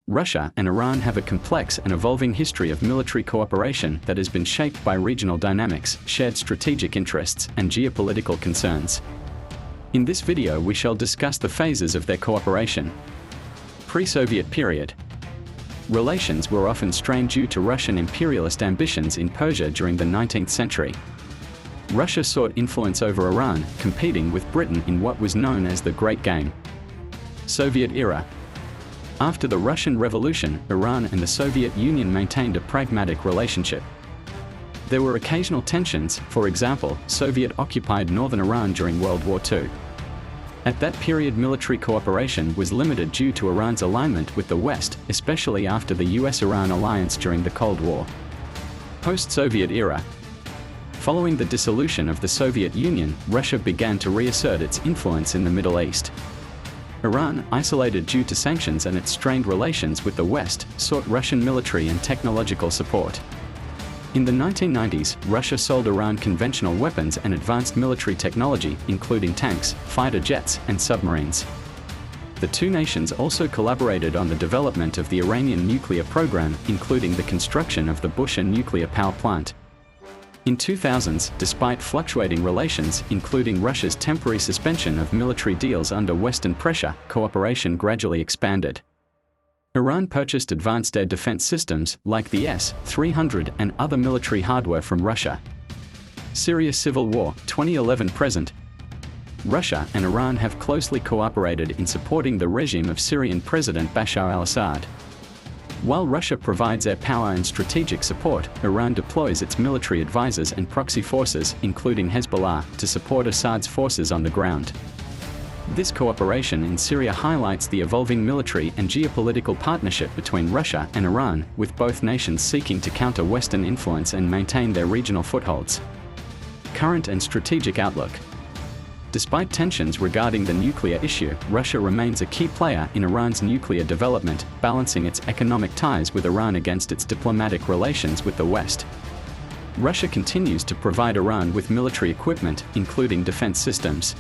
Russia and Iran have a complex and evolving history of military cooperation that has been shaped by regional dynamics, shared strategic interests, and geopolitical concerns. In this video we shall discuss the phases of their cooperation. Pre-Soviet period. Relations were often strained due to Russian imperialist ambitions in Persia during the 19th century. Russia sought influence over Iran, competing with Britain in what was known as the Great Game. Soviet era. After the Russian Revolution, Iran and the Soviet Union maintained a pragmatic relationship. There were occasional tensions, for example, Soviet-occupied northern Iran during World War II. At that period, military cooperation was limited due to Iran's alignment with the West, especially after the US-Iran alliance during the Cold War. Post-Soviet era. Following the dissolution of the Soviet Union, Russia began to reassert its influence in the Middle East. Iran, isolated due to sanctions and its strained relations with the West, sought Russian military and technological support. In the 1990s, Russia sold Iran conventional weapons and advanced military technology, including tanks, fighter jets, and submarines. The two nations also collaborated on the development of the Iranian nuclear program, including the construction of the Bushehr nuclear power plant. In 2000s, despite fluctuating relations, including Russia's temporary suspension of military deals under Western pressure, cooperation gradually expanded. Iran purchased advanced air defense systems, like the S-300 and other military hardware from Russia. Syria civil war, 2011-present. Russia and Iran have closely cooperated in supporting the regime of Syrian President Bashar al-Assad. While Russia provides air power and strategic support, Iran deploys its military advisors and proxy forces, including Hezbollah, to support Assad's forces on the ground. This cooperation in Syria highlights the evolving military and geopolitical partnership between Russia and Iran, with both nations seeking to counter Western influence and maintain their regional footholds. Current and strategic outlook. Despite tensions regarding the nuclear issue, Russia remains a key player in Iran's nuclear development, balancing its economic ties with Iran against its diplomatic relations with the West. Russia continues to provide Iran with military equipment, including defense systems.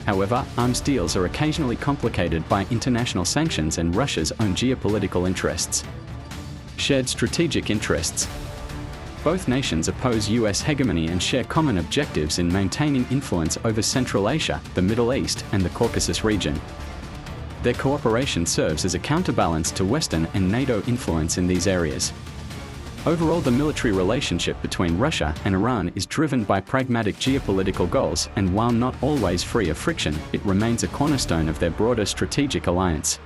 However, arms deals are occasionally complicated by international sanctions and Russia's own geopolitical interests. Shared strategic interests. Both nations oppose US hegemony and share common objectives in maintaining influence over Central Asia, the Middle East, and the Caucasus region. Their cooperation serves as a counterbalance to Western and NATO influence in these areas. Overall, the military relationship between Russia and Iran is driven by pragmatic geopolitical goals, and while not always free of friction, it remains a cornerstone of their broader strategic alliance.